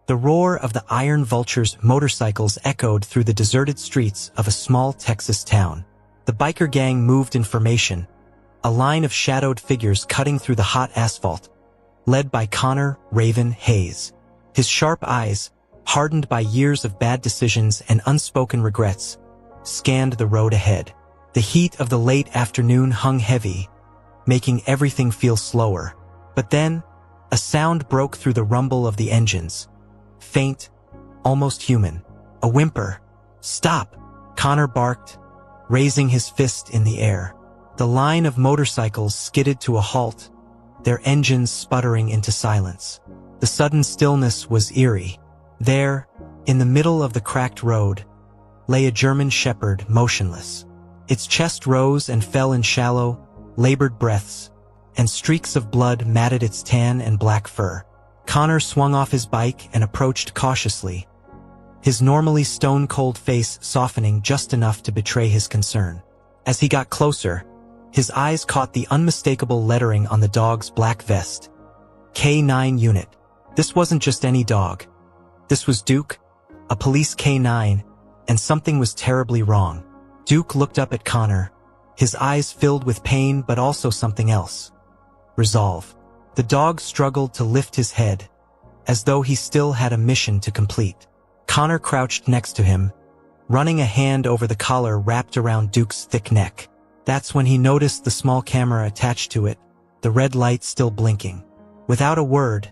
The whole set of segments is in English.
The roar of the Iron Vulture's motorcycles echoed through the deserted streets of a small Texas town. The biker gang moved in formation, a line of shadowed figures cutting through the hot asphalt, led by Connor Raven Hayes. His sharp eyes, hardened by years of bad decisions and unspoken regrets, scanned the road ahead. The heat of the late afternoon hung heavy, making everything feel slower. But then, a sound broke through the rumble of the engines. Faint, almost human. A whimper. "Stop!" Connor barked, raising his fist in the air. The line of motorcycles skidded to a halt, their engines sputtering into silence. The sudden stillness was eerie. There, in the middle of the cracked road, lay a German shepherd motionless. Its chest rose and fell in shallow, labored breaths, and streaks of blood matted its tan and black fur. Connor swung off his bike and approached cautiously, his normally stone-cold face softening just enough to betray his concern. As he got closer, his eyes caught the unmistakable lettering on the dog's black vest. K9 Unit. This wasn't just any dog. This was Duke, a police K9, and something was terribly wrong. Duke looked up at Connor, his eyes filled with pain but also something else. Resolve. The dog struggled to lift his head, as though he still had a mission to complete. Connor crouched next to him, running a hand over the collar wrapped around Duke's thick neck. That's when he noticed the small camera attached to it, the red light still blinking. Without a word,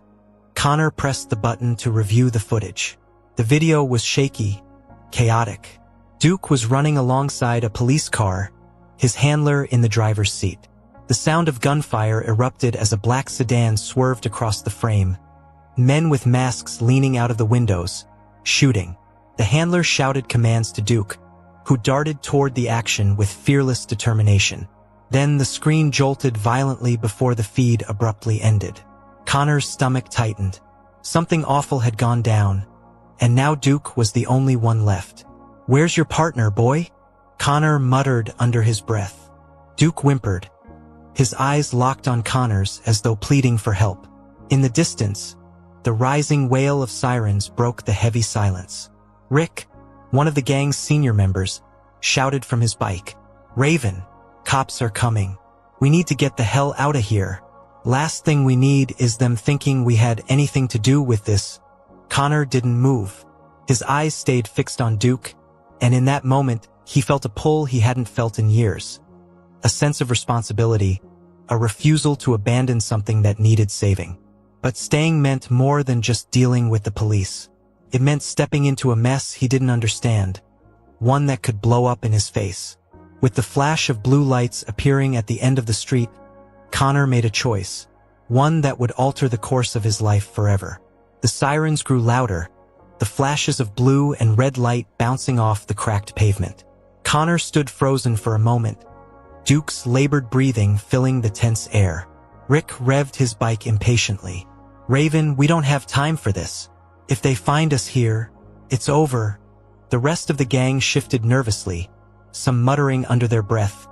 Connor pressed the button to review the footage. The video was shaky, chaotic. Duke was running alongside a police car, his handler in the driver's seat. The sound of gunfire erupted as a black sedan swerved across the frame, men with masks leaning out of the windows, shooting. The handler shouted commands to Duke, who darted toward the action with fearless determination. Then the screen jolted violently before the feed abruptly ended. Connor's stomach tightened. Something awful had gone down, and now Duke was the only one left. "Where's your partner, boy?" Connor muttered under his breath. Duke whimpered, his eyes locked on Connor's as though pleading for help. In the distance, the rising wail of sirens broke the heavy silence. Rick, one of the gang's senior members, shouted from his bike. "Raven, cops are coming. We need to get the hell out of here. Last thing we need is them thinking we had anything to do with this." Connor didn't move. His eyes stayed fixed on Duke, and in that moment, he felt a pull he hadn't felt in years. A sense of responsibility, a refusal to abandon something that needed saving. But staying meant more than just dealing with the police. It meant stepping into a mess he didn't understand, one that could blow up in his face. With the flash of blue lights appearing at the end of the street, Connor made a choice, one that would alter the course of his life forever. The sirens grew louder, the flashes of blue and red light bouncing off the cracked pavement. Connor stood frozen for a moment, Duke's labored breathing filling the tense air. Rick revved his bike impatiently. "Raven, we don't have time for this. If they find us here, it's over." The rest of the gang shifted nervously, some muttering under their breath,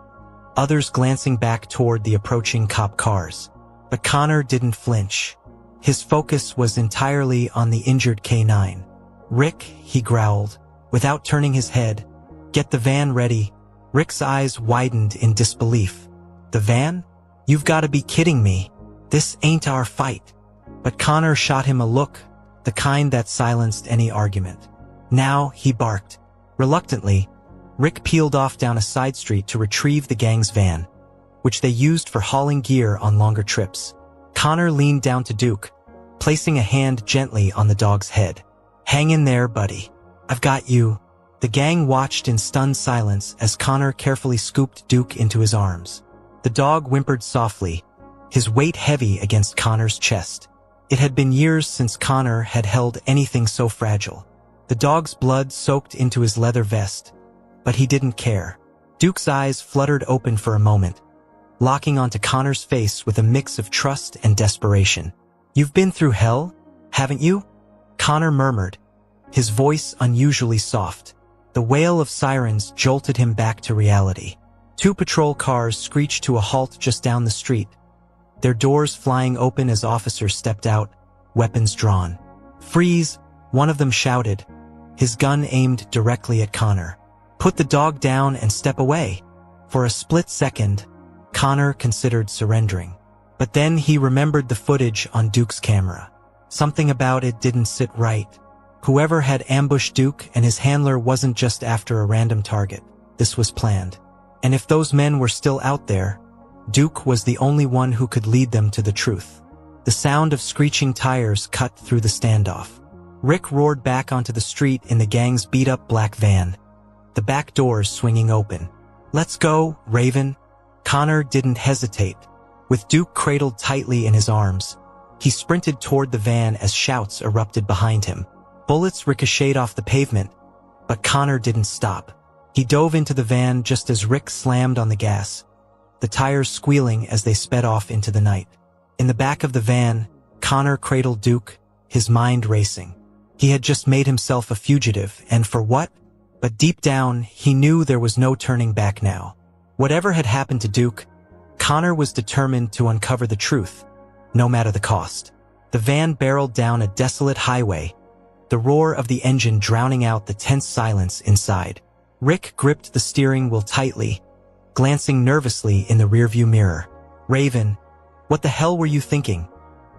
others glancing back toward the approaching cop cars. But Connor didn't flinch. His focus was entirely on the injured K9. "Rick," he growled, without turning his head, "get the van ready." Rick's eyes widened in disbelief. "The van? You've got to be kidding me. This ain't our fight." But Connor shot him a look, the kind that silenced any argument. "Now," he barked. Reluctantly, Rick peeled off down a side street to retrieve the gang's van, which they used for hauling gear on longer trips. Connor leaned down to Duke, placing a hand gently on the dog's head. "Hang in there, buddy. I've got you." The gang watched in stunned silence as Connor carefully scooped Duke into his arms. The dog whimpered softly, his weight heavy against Connor's chest. It had been years since Connor had held anything so fragile. The dog's blood soaked into his leather vest, but he didn't care. Duke's eyes fluttered open for a moment, locking onto Connor's face with a mix of trust and desperation. "You've been through hell, haven't you?" Connor murmured, his voice unusually soft. The wail of sirens jolted him back to reality. 2 patrol cars screeched to a halt just down the street, their doors flying open as officers stepped out, weapons drawn. "Freeze!" One of them shouted, his gun aimed directly at Connor. "Put the dog down and step away." For a split second, Connor considered surrendering. But then he remembered the footage on Duke's camera. Something about it didn't sit right. Whoever had ambushed Duke and his handler wasn't just after a random target. This was planned. And if those men were still out there, Duke was the only one who could lead them to the truth. The sound of screeching tires cut through the standoff. Rick roared back onto the street in the gang's beat-up black van, the back doors swinging open. "Let's go, Raven." Connor didn't hesitate. With Duke cradled tightly in his arms, he sprinted toward the van as shouts erupted behind him. Bullets ricocheted off the pavement, but Connor didn't stop. He dove into the van just as Rick slammed on the gas, the tires squealing as they sped off into the night. In the back of the van, Connor cradled Duke, his mind racing. He had just made himself a fugitive, and for what? But deep down, he knew there was no turning back now. Whatever had happened to Duke, Connor was determined to uncover the truth, no matter the cost. The van barreled down a desolate highway, the roar of the engine drowning out the tense silence inside. Rick gripped the steering wheel tightly, glancing nervously in the rearview mirror. "Raven, what the hell were you thinking?"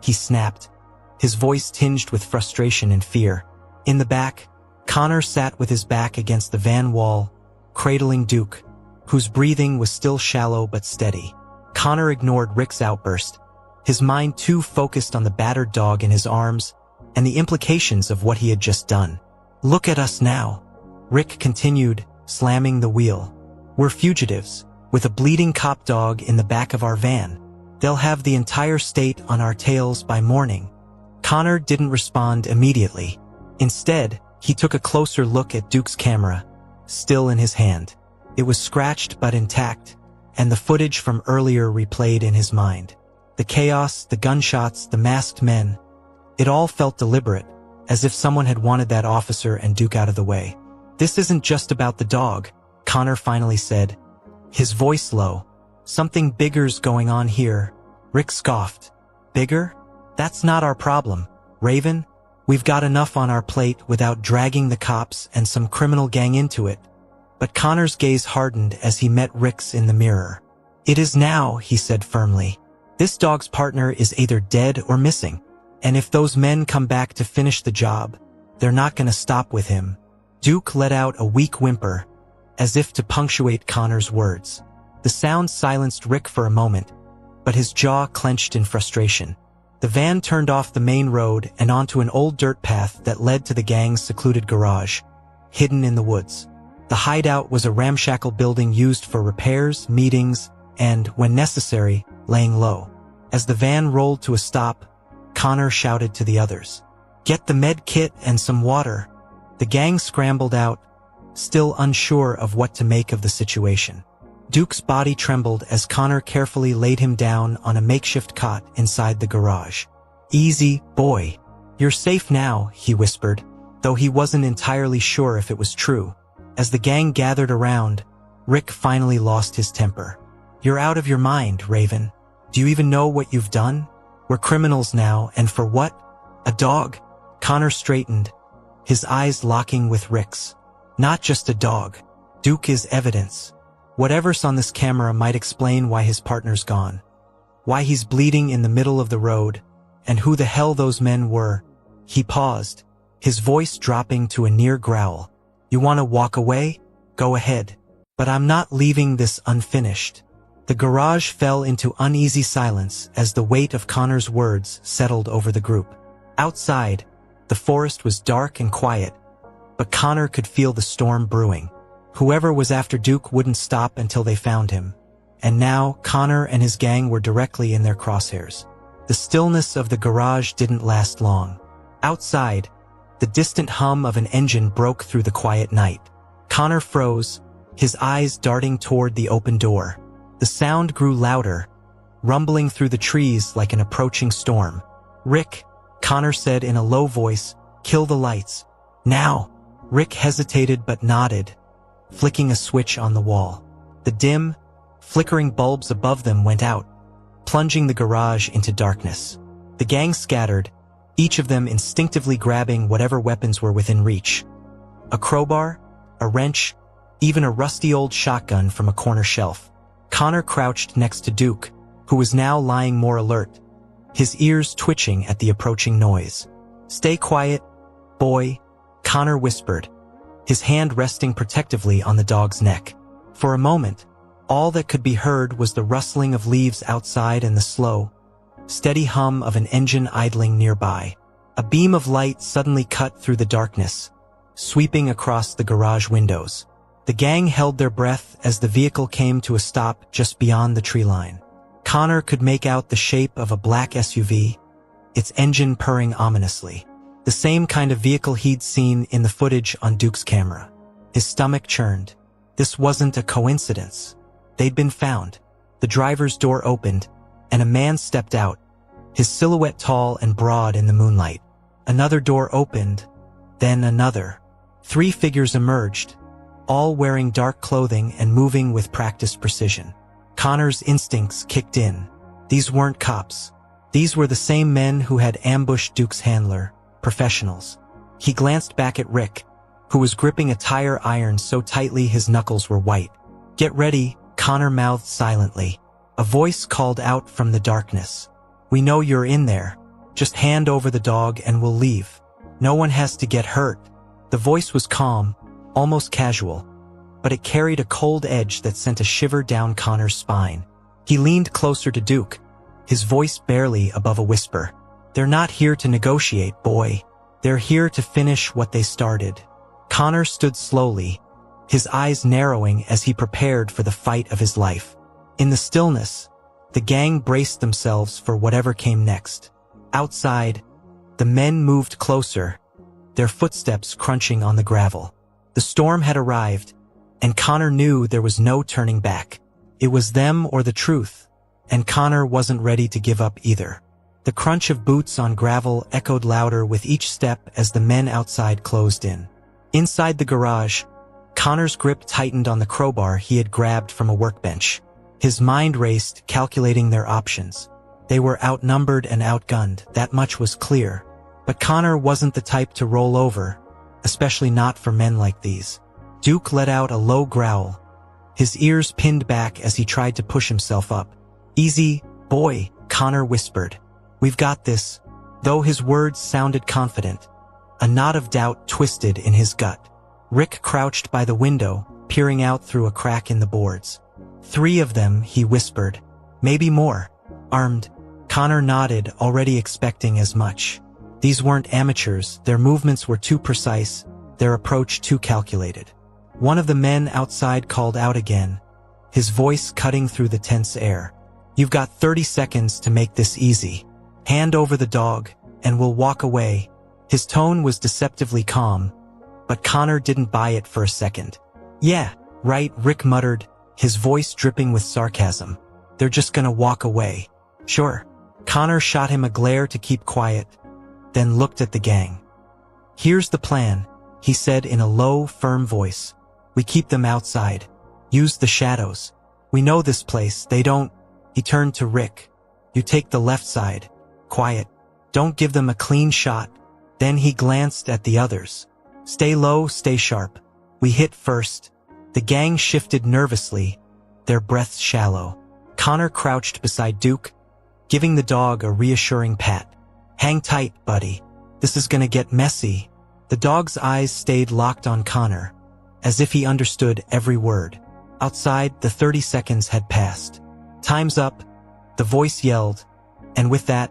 he snapped, his voice tinged with frustration and fear. In the back, Connor sat with his back against the van wall, cradling Duke, whose breathing was still shallow but steady. Connor ignored Rick's outburst, his mind too focused on the battered dog in his arms and the implications of what he had just done. "Look at us now," Rick continued, slamming the wheel. "We're fugitives, with a bleeding cop dog in the back of our van. They'll have the entire state on our tails by morning." Connor didn't respond immediately. Instead, he took a closer look at Duke's camera, still in his hand. It was scratched but intact, and the footage from earlier replayed in his mind. The chaos, the gunshots, the masked men. It all felt deliberate, as if someone had wanted that officer and Duke out of the way. "This isn't just about the dog," Connor finally said, his voice low. "Something bigger's going on here." Rick scoffed. "Bigger? That's not our problem, Raven. We've got enough on our plate without dragging the cops and some criminal gang into it." But Connor's gaze hardened as he met Rick's in the mirror. "It is now," he said firmly. "This dog's partner is either dead or missing. And if those men come back to finish the job, they're not going to stop with him." Duke let out a weak whimper, as if to punctuate Connor's words. The sound silenced Rick for a moment, but his jaw clenched in frustration. The van turned off the main road and onto an old dirt path that led to the gang's secluded garage, hidden in the woods. The hideout was a ramshackle building used for repairs, meetings, and, when necessary, laying low. As the van rolled to a stop, Connor shouted to the others, "Get the med kit and some water." The gang scrambled out, still unsure of what to make of the situation. Duke's body trembled as Connor carefully laid him down on a makeshift cot inside the garage. "Easy, boy. You're safe now," he whispered, though he wasn't entirely sure if it was true. As the gang gathered around, Rick finally lost his temper. "You're out of your mind, Raven. Do you even know what you've done? We're criminals now, and for what? A dog?" Connor straightened, his eyes locking with Rick's. "Not just a dog. Duke is evidence. Whatever's on this camera might explain why his partner's gone, why he's bleeding in the middle of the road, and who the hell those men were." He paused, his voice dropping to a near growl. "You want to walk away? Go ahead. But I'm not leaving this unfinished." The garage fell into uneasy silence as the weight of Connor's words settled over the group. Outside, the forest was dark and quiet, but Connor could feel the storm brewing. Whoever was after Duke wouldn't stop until they found him, and now Connor and his gang were directly in their crosshairs. The stillness of the garage didn't last long. Outside, the distant hum of an engine broke through the quiet night. Connor froze, his eyes darting toward the open door. The sound grew louder, rumbling through the trees like an approaching storm. "Rick," Connor said in a low voice, "kill the lights. Now." Rick hesitated but nodded, flicking a switch on the wall. The dim, flickering bulbs above them went out, plunging the garage into darkness. The gang scattered, each of them instinctively grabbing whatever weapons were within reach. A crowbar, a wrench, even a rusty old shotgun from a corner shelf. Connor crouched next to Duke, who was now lying more alert, his ears twitching at the approaching noise. "Stay quiet, boy," Connor whispered, his hand resting protectively on the dog's neck. For a moment, all that could be heard was the rustling of leaves outside and the slow, steady hum of an engine idling nearby. A beam of light suddenly cut through the darkness, sweeping across the garage windows. The gang held their breath as the vehicle came to a stop just beyond the tree line. Connor could make out the shape of a black SUV, its engine purring ominously. The same kind of vehicle he'd seen in the footage on Duke's camera. His stomach churned. This wasn't a coincidence. They'd been found. The driver's door opened, and a man stepped out, his silhouette tall and broad in the moonlight. Another door opened, then another. 3 figures emerged, all wearing dark clothing and moving with practiced precision. Connor's instincts kicked in. These weren't cops. These were the same men who had ambushed Duke's handler, professionals. He glanced back at Rick, who was gripping a tire iron so tightly his knuckles were white. "Get ready," Connor mouthed silently. A voice called out from the darkness. "We know you're in there. Just hand over the dog and we'll leave. No one has to get hurt." The voice was calm, almost casual, but it carried a cold edge that sent a shiver down Connor's spine. He leaned closer to Duke, his voice barely above a whisper. "They're not here to negotiate, boy. They're here to finish what they started." Connor stood slowly, his eyes narrowing as he prepared for the fight of his life. In the stillness, the gang braced themselves for whatever came next. Outside, the men moved closer, their footsteps crunching on the gravel. The storm had arrived, and Connor knew there was no turning back. It was them or the truth, and Connor wasn't ready to give up either. The crunch of boots on gravel echoed louder with each step as the men outside closed in. Inside the garage, Connor's grip tightened on the crowbar he had grabbed from a workbench. His mind raced, calculating their options. They were outnumbered and outgunned, that much was clear. But Connor wasn't the type to roll over, especially not for men like these. Duke let out a low growl, his ears pinned back as he tried to push himself up. "Easy, boy," Connor whispered. "We've got this." Though his words sounded confident, a knot of doubt twisted in his gut. Rick crouched by the window, peering out through a crack in the boards. "3 of them," he whispered. "Maybe more. Armed." Connor nodded, already expecting as much. These weren't amateurs, their movements were too precise, their approach too calculated. One of the men outside called out again, his voice cutting through the tense air. "You've got 30 seconds to make this easy. Hand over the dog, and we'll walk away." His tone was deceptively calm, but Connor didn't buy it for a second. "Yeah, right," Rick muttered, his voice dripping with sarcasm. "They're just gonna walk away." "Sure." Connor shot him a glare to keep quiet, then looked at the gang. "Here's the plan," he said in a low, firm voice. "We keep them outside. Use the shadows. We know this place, they don't." He turned to Rick. "You take the left side. Quiet. Don't give them a clean shot." Then he glanced at the others. "Stay low, stay sharp. We hit first." The gang shifted nervously, their breaths shallow. Connor crouched beside Duke, giving the dog a reassuring pat. "Hang tight, buddy. This is gonna get messy." The dog's eyes stayed locked on Connor, as if he understood every word. Outside, the 30 seconds had passed. "Time's up," the voice yelled, and with that,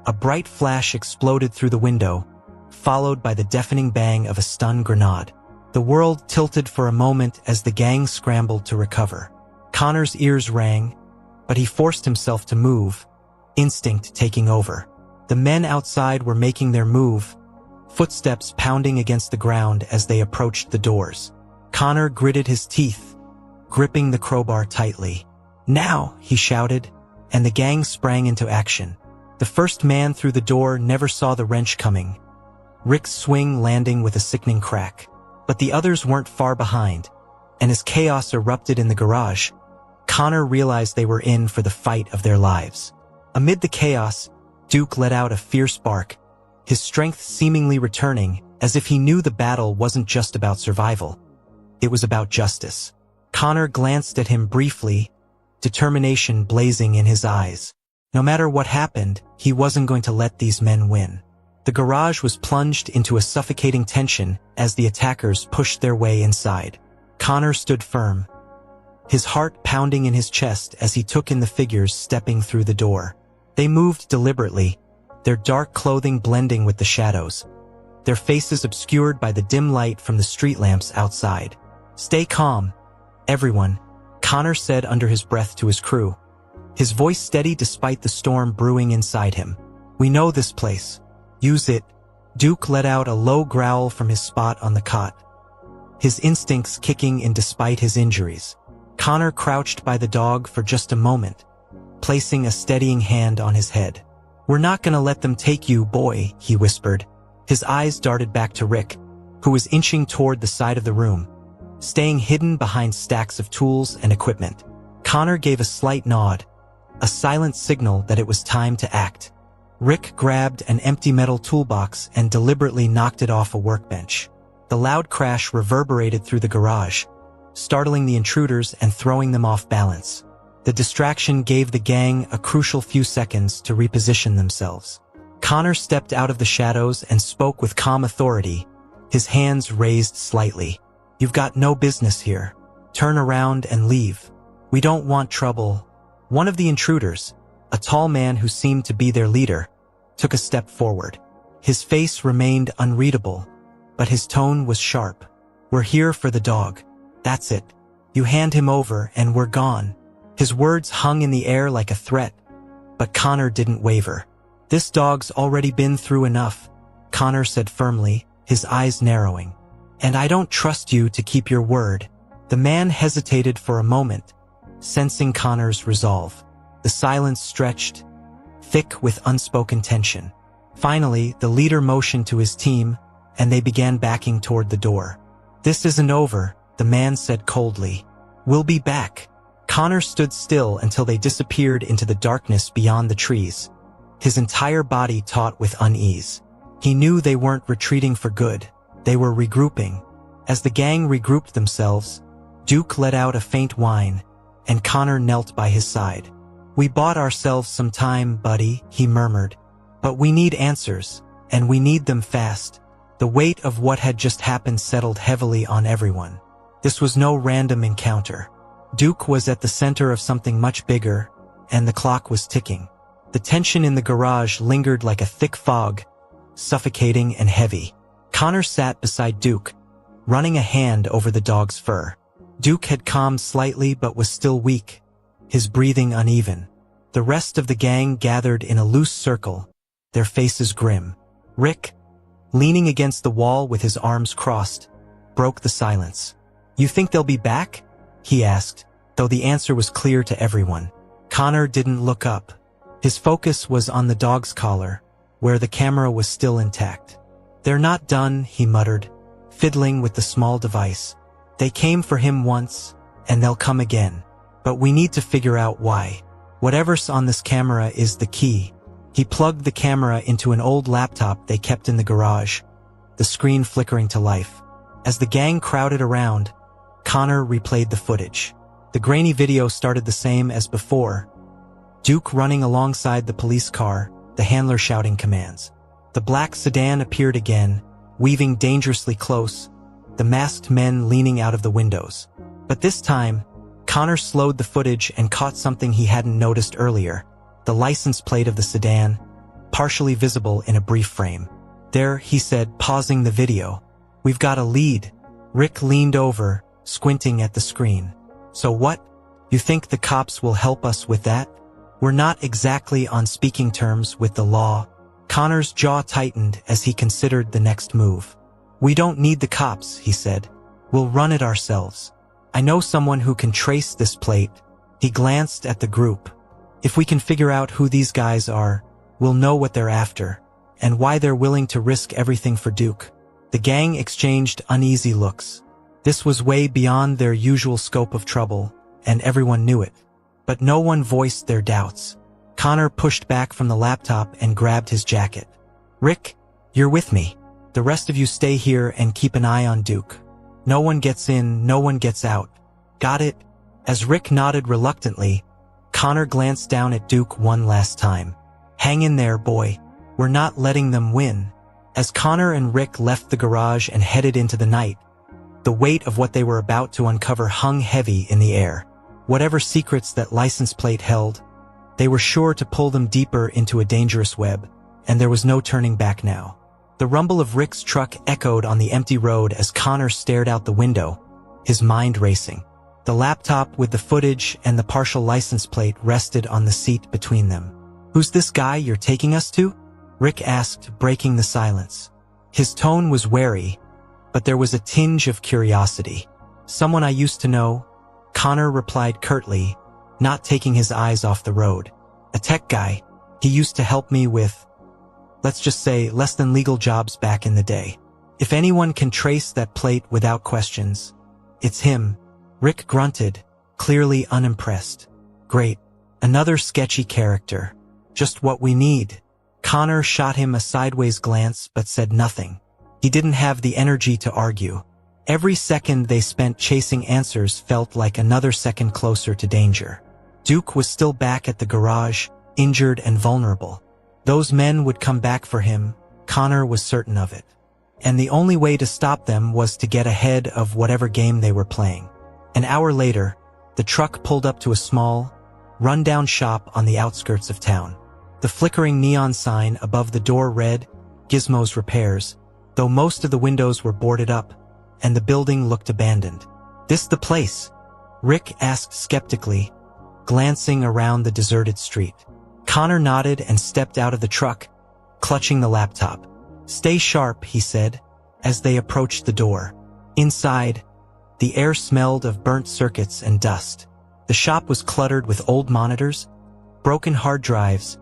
a bright flash exploded through the window, followed by the deafening bang of a stun grenade. The world tilted for a moment as the gang scrambled to recover. Connor's ears rang, but he forced himself to move, instinct taking over. The men outside were making their move, footsteps pounding against the ground as they approached the doors. Connor gritted his teeth, gripping the crowbar tightly. "Now!" he shouted, and the gang sprang into action. The first man through the door never saw the wrench coming, Rick's swing landing with a sickening crack. But the others weren't far behind, and as chaos erupted in the garage, Connor realized they were in for the fight of their lives. Amid the chaos, Duke let out a fierce bark, his strength seemingly returning, as if he knew the battle wasn't just about survival. It was about justice. Connor glanced at him briefly, determination blazing in his eyes. No matter what happened, he wasn't going to let these men win. The garage was plunged into a suffocating tension as the attackers pushed their way inside. Connor stood firm, his heart pounding in his chest as he took in the figures stepping through the door. They moved deliberately, their dark clothing blending with the shadows, their faces obscured by the dim light from the street lamps outside. "Stay calm, everyone," Connor said under his breath to his crew, his voice steady despite the storm brewing inside him. "We know this place. Use it." Duke let out a low growl from his spot on the cot, his instincts kicking in despite his injuries. Connor crouched by the dog for just a moment, placing a steadying hand on his head. "We're not gonna let them take you, boy," he whispered. His eyes darted back to Rick, who was inching toward the side of the room, staying hidden behind stacks of tools and equipment. Connor gave a slight nod, a silent signal that it was time to act. Rick grabbed an empty metal toolbox and deliberately knocked it off a workbench. The loud crash reverberated through the garage, startling the intruders and throwing them off balance. The distraction gave the gang a crucial few seconds to reposition themselves. Connor stepped out of the shadows and spoke with calm authority, his hands raised slightly. "You've got no business here. Turn around and leave. We don't want trouble." One of the intruders, a tall man who seemed to be their leader, took a step forward. His face remained unreadable, but his tone was sharp. "We're here for the dog. That's it. You hand him over and we're gone." His words hung in the air like a threat, but Connor didn't waver. "This dog's already been through enough," Connor said firmly, his eyes narrowing. "And I don't trust you to keep your word." The man hesitated for a moment, sensing Connor's resolve. The silence stretched, thick with unspoken tension. Finally, the leader motioned to his team, and they began backing toward the door. "This isn't over," the man said coldly. "We'll be back." Connor stood still until they disappeared into the darkness beyond the trees, his entire body taut with unease. He knew they weren't retreating for good. They were regrouping. As the gang regrouped themselves, Duke let out a faint whine, and Connor knelt by his side. "We bought ourselves some time, buddy," he murmured. "But we need answers, and we need them fast." The weight of what had just happened settled heavily on everyone. This was no random encounter. Duke was at the center of something much bigger, and the clock was ticking. The tension in the garage lingered like a thick fog, suffocating and heavy. Connor sat beside Duke, running a hand over the dog's fur. Duke had calmed slightly but was still weak, his breathing uneven. The rest of the gang gathered in a loose circle, their faces grim. Rick, leaning against the wall with his arms crossed, broke the silence. "You think they'll be back?" he asked, though the answer was clear to everyone. Connor didn't look up. His focus was on the dog's collar, where the camera was still intact. "They're not done," he muttered, fiddling with the small device. "They came for him once, and they'll come again. But we need to figure out why. Whatever's on this camera is the key." He plugged the camera into an old laptop they kept in the garage, the screen flickering to life. As the gang crowded around, Connor replayed the footage. The grainy video started the same as before. Duke running alongside the police car, the handler shouting commands. The black sedan appeared again, weaving dangerously close, the masked men leaning out of the windows. But this time, Connor slowed the footage and caught something he hadn't noticed earlier. The license plate of the sedan, partially visible in a brief frame. "There," he said, pausing the video. "We've got a lead." Rick leaned over, squinting at the screen. "So what? You think the cops will help us with that?" "We're not exactly on speaking terms with the law." Connor's jaw tightened as he considered the next move. "We don't need the cops," he said. "We'll run it ourselves. I know someone who can trace this plate." He glanced at the group. "If we can figure out who these guys are, we'll know what they're after, and why they're willing to risk everything for Duke." The gang exchanged uneasy looks. This was way beyond their usual scope of trouble, and everyone knew it. But no one voiced their doubts. Connor pushed back from the laptop and grabbed his jacket. "Rick, You're with me. The rest of you stay here and keep an eye on Duke. No one gets in, no one gets out. Got it?" As Rick nodded reluctantly, Connor glanced down at Duke one last time. "Hang in there, boy. We're not letting them win." As Connor and Rick left the garage and headed into the night, the weight of what they were about to uncover hung heavy in the air. Whatever secrets that license plate held, they were sure to pull them deeper into a dangerous web, and there was no turning back now. The rumble of Rick's truck echoed on the empty road as Connor stared out the window, his mind racing. The laptop with the footage and the partial license plate rested on the seat between them. "Who's this guy you're taking us to?" Rick asked, breaking the silence. His tone was wary, but there was a tinge of curiosity. "Someone I used to know," Connor replied curtly, not taking his eyes off the road. "A tech guy. He used to help me with, let's just say, less than legal jobs back in the day. If anyone can trace that plate without questions, it's him." Rick grunted, clearly unimpressed. "Great. Another sketchy character. Just what we need." Connor shot him a sideways glance but said nothing. He didn't have the energy to argue. Every second they spent chasing answers felt like another second closer to danger. Duke was still back at the garage, injured and vulnerable. Those men would come back for him, Connor was certain of it. And the only way to stop them was to get ahead of whatever game they were playing. An hour later, the truck pulled up to a small, run-down shop on the outskirts of town. The flickering neon sign above the door read, "Gizmo's Repairs," though most of the windows were boarded up, and the building looked abandoned. "This the place?" Rick asked skeptically, glancing around the deserted street. Connor nodded and stepped out of the truck, clutching the laptop. "Stay sharp," he said, as they approached the door. Inside, the air smelled of burnt circuits and dust. The shop was cluttered with old monitors, broken hard drives,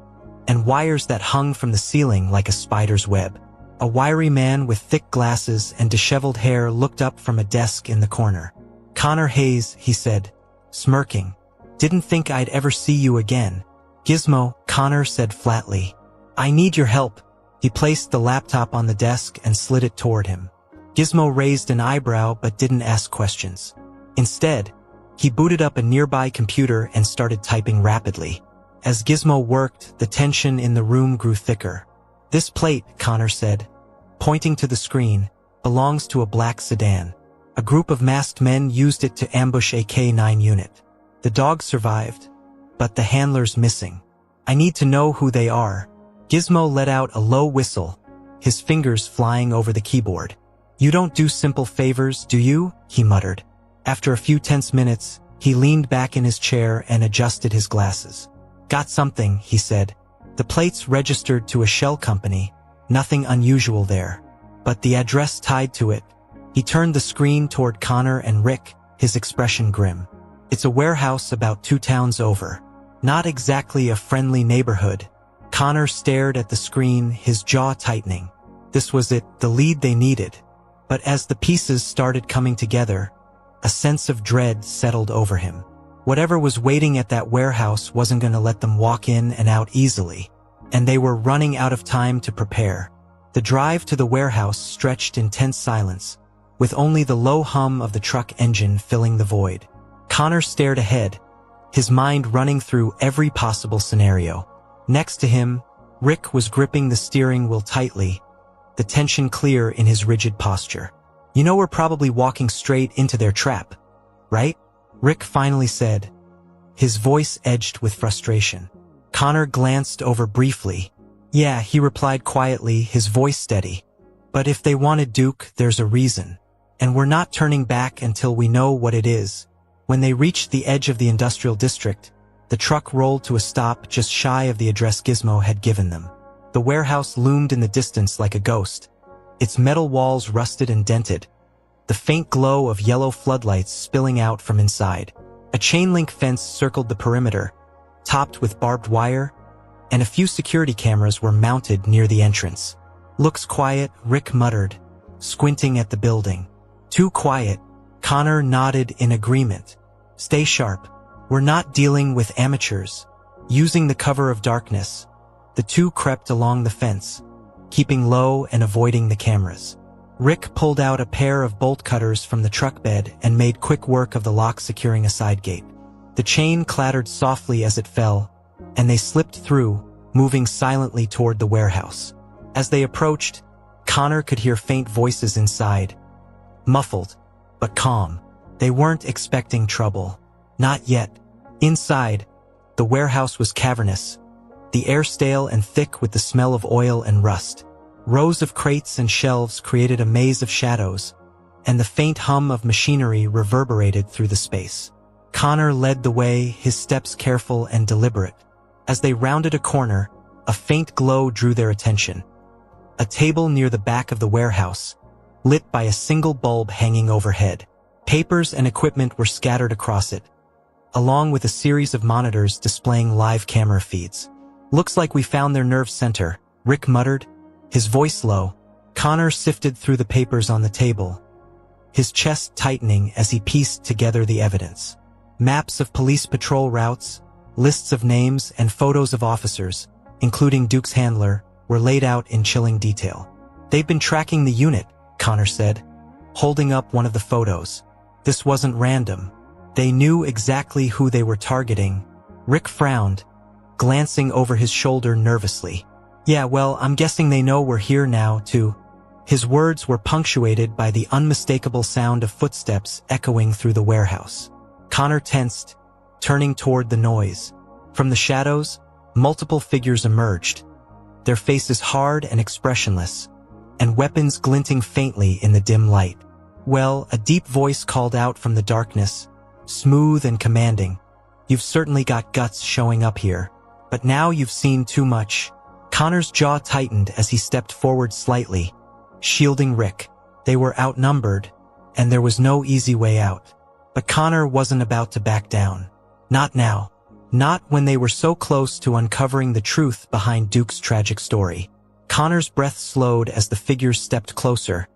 and wires that hung from the ceiling like a spider's web. A wiry man with thick glasses and disheveled hair looked up from a desk in the corner. "Connor Hayes," he said, smirking. "Didn't think I'd ever see you again." "Gizmo," Connor said flatly. "I need your help." He placed the laptop on the desk and slid it toward him. Gizmo raised an eyebrow but didn't ask questions. Instead, he booted up a nearby computer and started typing rapidly. As Gizmo worked, the tension in the room grew thicker. "This plate," Connor said, pointing to the screen, "belongs to a black sedan. A group of masked men used it to ambush a K-9 unit. The dog survived, but the handler's missing. I need to know who they are." Gizmo let out a low whistle, his fingers flying over the keyboard. "You don't do simple favors, do you?" he muttered. After a few tense minutes, he leaned back in his chair and adjusted his glasses. "Got something," he said. "The plate's registered to a shell company, nothing unusual there. But the address tied to it." He turned the screen toward Connor and Rick, his expression grim. "It's a warehouse about 2 towns over. Not exactly a friendly neighborhood." Connor stared at the screen, his jaw tightening. This was it, the lead they needed. But as the pieces started coming together, a sense of dread settled over him. Whatever was waiting at that warehouse wasn't going to let them walk in and out easily, and they were running out of time to prepare. The drive to the warehouse stretched in tense silence, with only the low hum of the truck engine filling the void. Connor stared ahead, his mind running through every possible scenario. Next to him, Rick was gripping the steering wheel tightly, the tension clear in his rigid posture. "You know we're probably walking straight into their trap, right?" Rick finally said, his voice edged with frustration. Connor glanced over briefly. "Yeah," he replied quietly, his voice steady. "But if they wanted Duke, there's a reason. And we're not turning back until we know what it is." When they reached the edge of the industrial district, the truck rolled to a stop just shy of the address Gizmo had given them. The warehouse loomed in the distance like a ghost, its metal walls rusted and dented, the faint glow of yellow floodlights spilling out from inside. A chain-link fence circled the perimeter, topped with barbed wire, and a few security cameras were mounted near the entrance. "Looks quiet," Rick muttered, squinting at the building. "Too quiet." Connor nodded in agreement. "Stay sharp. We're not dealing with amateurs." Using the cover of darkness, the two crept along the fence, keeping low and avoiding the cameras. Rick pulled out a pair of bolt cutters from the truck bed and made quick work of the lock securing a side gate. The chain clattered softly as it fell, and they slipped through, moving silently toward the warehouse. As they approached, Connor could hear faint voices inside. Muffled, but calm. They weren't expecting trouble. Not yet. Inside, the warehouse was cavernous, the air stale and thick with the smell of oil and rust. Rows of crates and shelves created a maze of shadows, and the faint hum of machinery reverberated through the space. Connor led the way, his steps careful and deliberate. As they rounded a corner, a faint glow drew their attention. A table near the back of the warehouse, lit by a single bulb hanging overhead. Papers and equipment were scattered across it, along with a series of monitors displaying live camera feeds. "Looks like we found their nerve center," Rick muttered, his voice low. Connor sifted through the papers on the table, his chest tightening as he pieced together the evidence. Maps of police patrol routes, lists of names, and photos of officers, including Duke's handler, were laid out in chilling detail. "They've been tracking the unit," Connor said, holding up one of the photos. This wasn't random. They knew exactly who they were targeting. Rick frowned, glancing over his shoulder nervously. "Yeah, well, I'm guessing they know we're here now, too." His words were punctuated by the unmistakable sound of footsteps echoing through the warehouse. Connor tensed, turning toward the noise. From the shadows, multiple figures emerged, their faces hard and expressionless, and weapons glinting faintly in the dim light. "Well," a deep voice called out from the darkness, smooth and commanding. "You've certainly got guts showing up here. But now you've seen too much." Connor's jaw tightened as he stepped forward slightly, shielding Rick. They were outnumbered, and there was no easy way out. But Connor wasn't about to back down. Not now. Not when they were so close to uncovering the truth behind Duke's tragic story. Connor's breath slowed as the figures stepped closer,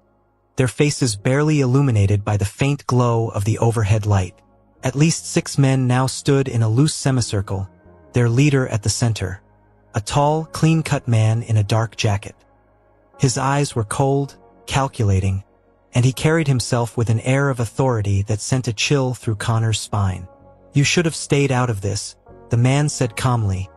their faces barely illuminated by the faint glow of the overhead light. At least 6 men now stood in a loose semicircle, their leader at the center, a tall, clean-cut man in a dark jacket. His eyes were cold, calculating, and he carried himself with an air of authority that sent a chill through Connor's spine. "You should have stayed out of this," the man said calmly,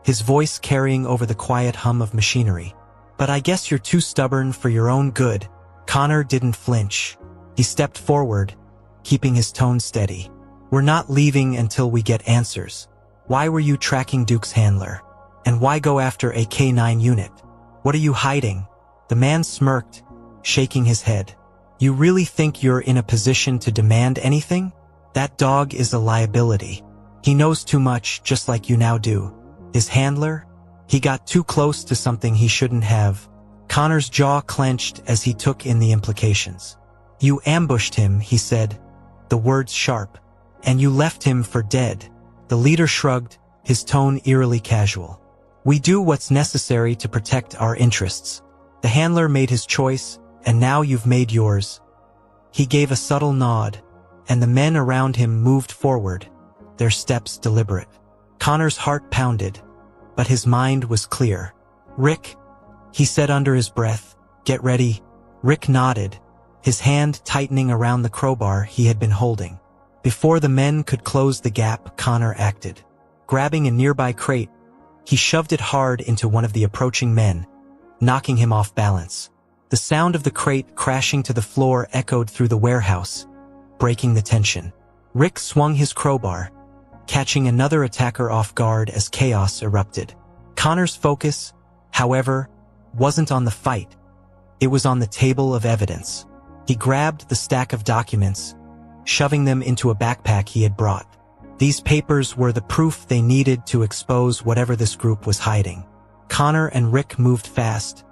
his voice carrying over the quiet hum of machinery. "But I guess you're too stubborn for your own good." Connor didn't flinch. He stepped forward, keeping his tone steady. "We're not leaving until we get answers. Why were you tracking Duke's handler? And why go after a K9 unit? What are you hiding?" The man smirked, shaking his head. "You really think you're in a position to demand anything? That dog is a liability. He knows too much, just like you now do. His handler? He got too close to something he shouldn't have." Connor's jaw clenched as he took in the implications. "You ambushed him," he said, the words sharp. "And you left him for dead." The leader shrugged, his tone eerily casual. "We do what's necessary to protect our interests. The handler made his choice, and now you've made yours." He gave a subtle nod, and the men around him moved forward, their steps deliberate. Connor's heart pounded, but his mind was clear. "Rick," he said under his breath, "get ready." Rick nodded, his hand tightening around the crowbar he had been holding. Before the men could close the gap, Connor acted. Grabbing a nearby crate, he shoved it hard into one of the approaching men, knocking him off balance. The sound of the crate crashing to the floor echoed through the warehouse, breaking the tension. Rick swung his crowbar, catching another attacker off guard as chaos erupted. Connor's focus, however, wasn't on the fight. It was on the table of evidence. He grabbed the stack of documents, shoving them into a backpack he had brought. These papers were the proof they needed to expose whatever this group was hiding. Connor and Rick moved fast,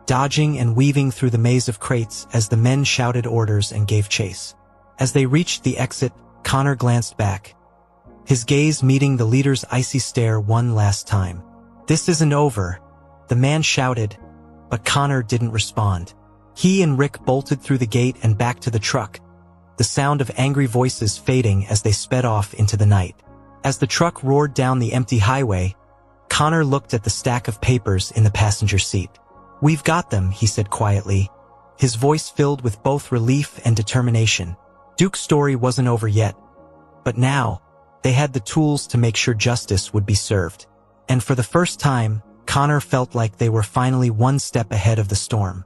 dodging and weaving through the maze of crates as the men shouted orders and gave chase. As they reached the exit, Connor glanced back, his gaze meeting the leader's icy stare one last time. "This isn't over," the man shouted, but Connor didn't respond. He and Rick bolted through the gate and back to the truck, the sound of angry voices fading as they sped off into the night. As the truck roared down the empty highway, Connor looked at the stack of papers in the passenger seat. "We've got them," he said quietly, his voice filled with both relief and determination. Duke's story wasn't over yet, but now, they had the tools to make sure justice would be served. And for the first time, Connor felt like they were finally one step ahead of the storm.